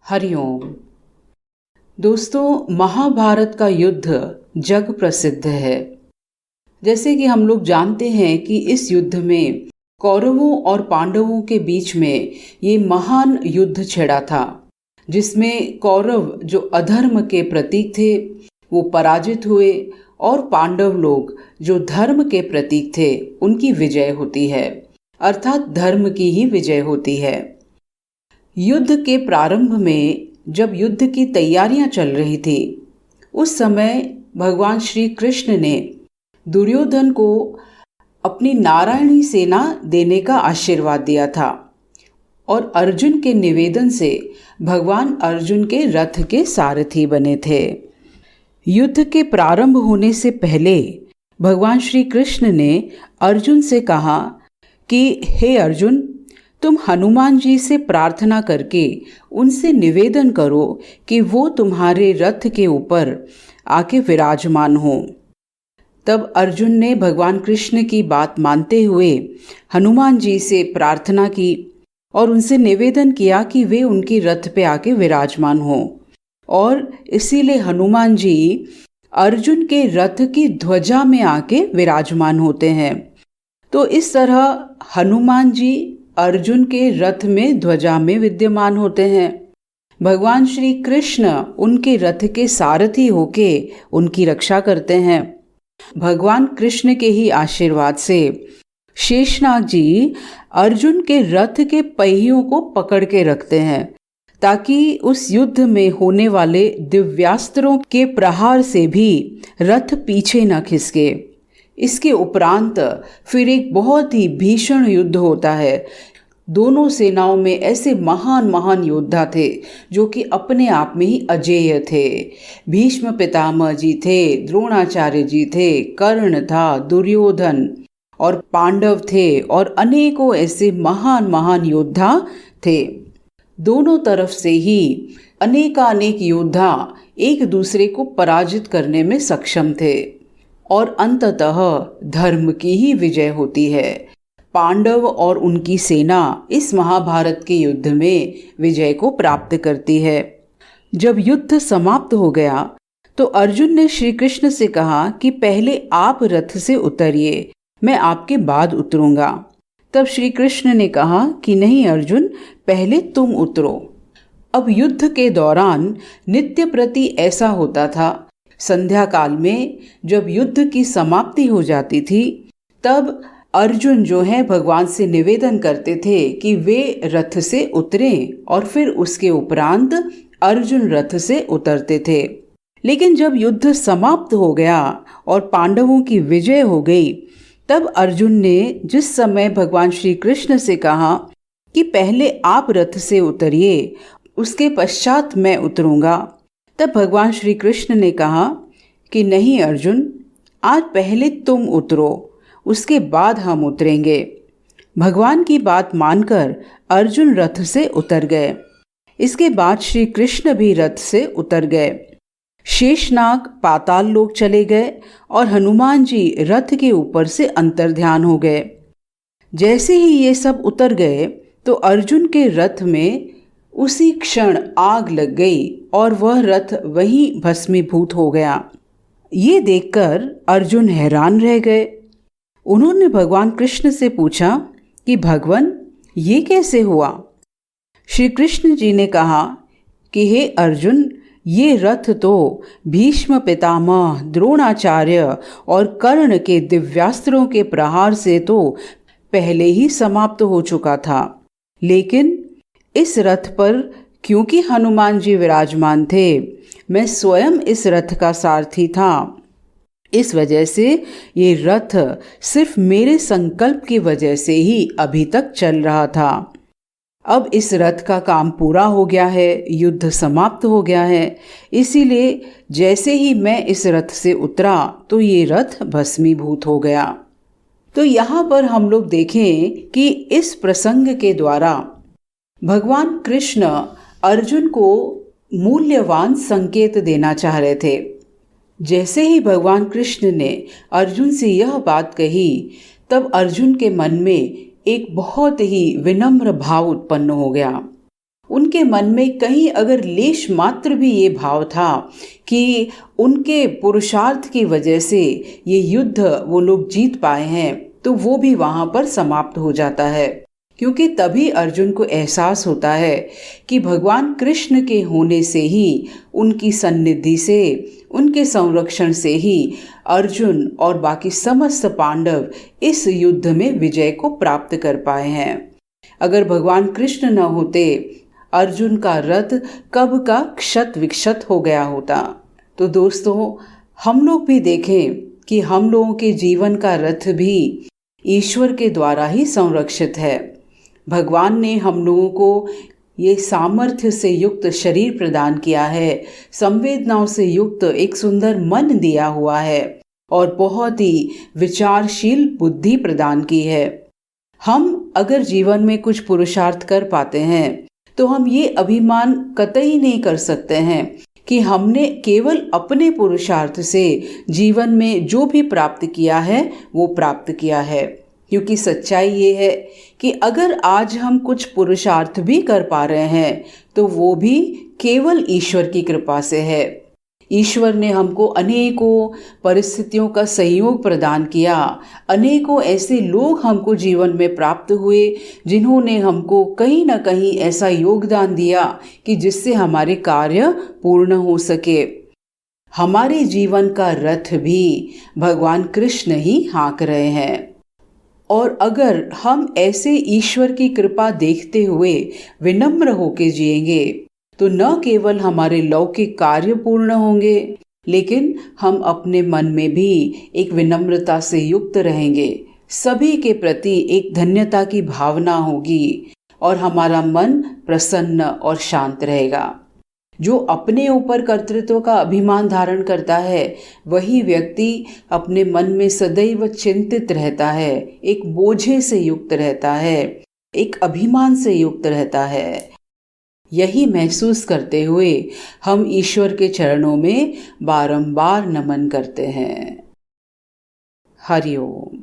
हरिओम। दोस्तों, महाभारत का युद्ध जग प्रसिद्ध है। जैसे कि हम लोग जानते हैं कि इस युद्ध में कौरवों और पांडवों के बीच में ये महान युद्ध छिड़ा था, जिसमें कौरव जो अधर्म के प्रतीक थे वो पराजित हुए और पांडव लोग जो धर्म के प्रतीक थे उनकी विजय होती है, अर्थात धर्म की ही विजय होती है। युद्ध के प्रारंभ में जब युद्ध की तैयारियां चल रही थी, उस समय भगवान श्री कृष्ण ने दुर्योधन को अपनी नारायणी सेना देने का आशीर्वाद दिया था और अर्जुन के निवेदन से भगवान अर्जुन के रथ के सारथी बने थे। युद्ध के प्रारंभ होने से पहले भगवान श्री कृष्ण ने अर्जुन से कहा कि हे अर्जुन, तुम हनुमान जी से प्रार्थना करके उनसे निवेदन करो कि वो तुम्हारे रथ के ऊपर आके विराजमान हो। तब अर्जुन ने भगवान कृष्ण की बात मानते हुए हनुमान जी से प्रार्थना की और उनसे निवेदन किया कि वे उनके रथ पे आके विराजमान हो, और इसीलिए हनुमान जी अर्जुन के रथ की ध्वजा में आके विराजमान होते हैं। तो इस तरह हनुमान जी अर्जुन के रथ में ध्वजा में विद्यमान होते हैं। भगवान श्री कृष्ण उनके रथ के सारथी होके उनकी रक्षा करते हैं। भगवान कृष्ण के ही आशीर्वाद से शेषनाग जी अर्जुन के रथ के पहियों को पकड़ के रखते हैं, ताकि उस युद्ध में होने वाले दिव्यास्त्रों के प्रहार से भी रथ पीछे न खिसके। इसके उपरांत फिर एक बहुत ही भीषण युद्ध होता है। दोनों सेनाओं में ऐसे महान महान योद्धा थे जो कि अपने आप में ही अजेय थे। भीष्म पितामह जी थे, द्रोणाचार्य जी थे, कर्ण था, दुर्योधन और पांडव थे, और अनेकों ऐसे महान महान योद्धा थे। दोनों तरफ से ही अनेकानेक योद्धा एक दूसरे को पराजित करने में सक्षम थे और अंततः धर्म की ही विजय होती है। पांडव और उनकी सेना इस महाभारत के युद्ध में विजय को प्राप्त करती है। जब युद्ध समाप्त हो गया तो अर्जुन ने श्री कृष्ण से कहा कि पहले आप रथ से उतरिए, मैं आपके बाद उतरूंगा। तब श्री कृष्ण ने कहा कि नहीं अर्जुन, पहले तुम उतरो। अब युद्ध के दौरान नित्य प्रति ऐसा होता था, संध्या काल में जब युद्ध की समाप्ति हो जाती थी तब अर्जुन जो है भगवान से निवेदन करते थे कि वे रथ से उतरें, और फिर उसके उपरांत अर्जुन रथ से उतरते थे। लेकिन जब युद्ध समाप्त हो गया और पांडवों की विजय हो गई, तब अर्जुन ने जिस समय भगवान श्री कृष्ण से कहा कि पहले आप रथ से उतरिए, उसके पश्चात मैं उतरूंगा, तब भगवान श्री कृष्ण ने कहा कि नहीं अर्जुन, आज पहले तुम उतरो, उसके बाद हम उतरेंगे। भगवान की बात मानकर अर्जुन रथ से उतर गए। इसके बाद श्री कृष्ण भी रथ से उतर गए। शेषनाग पाताल लोक चले गए और हनुमान जी रथ के ऊपर से अंतर्ध्यान हो गए। जैसे ही ये सब उतर गए तो अर्जुन के रथ में उसी क्षण आग लग गई और वह रथ वहीं भस्मीभूत हो गया। ये देखकर अर्जुन हैरान रह गए। उन्होंने भगवान कृष्ण से पूछा कि भगवान, ये कैसे हुआ? श्री कृष्ण जी ने कहा कि हे अर्जुन, ये रथ तो भीष्म पितामह, द्रोणाचार्य और कर्ण के दिव्यास्त्रों के प्रहार से तो पहले ही समाप्त हो चुका था, लेकिन इस रथ पर क्योंकि हनुमान जी विराजमान थे, मैं स्वयं इस रथ का सारथी था। इस वजह से ये रथ सिर्फ मेरे संकल्प की वजह से ही अभी तक चल रहा था। अब इस रथ का काम पूरा हो गया है, युद्ध समाप्त हो गया है, इसीलिए जैसे ही मैं इस रथ से उतरा तो ये रथ भस्मीभूत हो गया। तो यहाँ पर हम लोग देखें कि इस प्रसंग के द्वारा भगवान कृष्ण अर्जुन को मूल्यवान संकेत देना चाह रहे थे। जैसे ही भगवान कृष्ण ने अर्जुन से यह बात कही, तब अर्जुन के मन में एक बहुत ही विनम्र भाव उत्पन्न हो गया उनके मन में कहीं अगर लेश मात्र भी ये भाव था कि उनके पुरुषार्थ की वजह से ये युद्ध वो लोग जीत पाए हैं, तो वो भी वहां पर समाप्त हो जाता है। क्योंकि तभी अर्जुन को एहसास होता है कि भगवान कृष्ण के होने से ही, उनकी सन्निधि से, उनके संरक्षण से ही अर्जुन और बाकी समस्त पांडव इस युद्ध में विजय को प्राप्त कर पाए हैं। अगर भगवान कृष्ण न होते, अर्जुन का रथ कब का क्षत विक्षत हो गया होता। तो दोस्तों, हम लोग भी देखें कि हम लोगों के जीवन का रथ भी ईश्वर के द्वारा ही संरक्षित है। भगवान ने हम लोगों को ये सामर्थ्य से युक्त शरीर प्रदान किया है, संवेदनाओं से युक्त एक सुंदर मन दिया हुआ है और बहुत ही विचारशील बुद्धि प्रदान की है। हम अगर जीवन में कुछ पुरुषार्थ कर पाते हैं तो हम ये अभिमान कतई नहीं कर सकते हैं कि हमने केवल अपने पुरुषार्थ से जीवन में जो भी प्राप्त किया है वो प्राप्त किया है। क्योंकि सच्चाई ये है कि अगर आज हम कुछ पुरुषार्थ भी कर पा रहे हैं तो वो भी केवल ईश्वर की कृपा से है। ईश्वर ने हमको अनेकों परिस्थितियों का सहयोग प्रदान किया, अनेकों ऐसे लोग हमको जीवन में प्राप्त हुए जिन्होंने हमको कहीं ना कहीं ऐसा योगदान दिया कि जिससे हमारे कार्य पूर्ण हो सके। हमारे जीवन का रथ भी भगवान कृष्ण ही हाँक रहे हैं। और अगर हम ऐसे ईश्वर की कृपा देखते हुए विनम्र होके जिएंगे तो न केवल हमारे लौकिक कार्य पूर्ण होंगे, लेकिन हम अपने मन में भी एक विनम्रता से युक्त रहेंगे, सभी के प्रति एक धन्यता की भावना होगी और हमारा मन प्रसन्न और शांत रहेगा। जो अपने ऊपर कर्तृत्व का अभिमान धारण करता है वही व्यक्ति अपने मन में सदैव चिंतित रहता है, एक बोझे से युक्त रहता है, एक अभिमान से युक्त रहता है। यही महसूस करते हुए हम ईश्वर के चरणों में बारंबार नमन करते हैं। हरि ओम।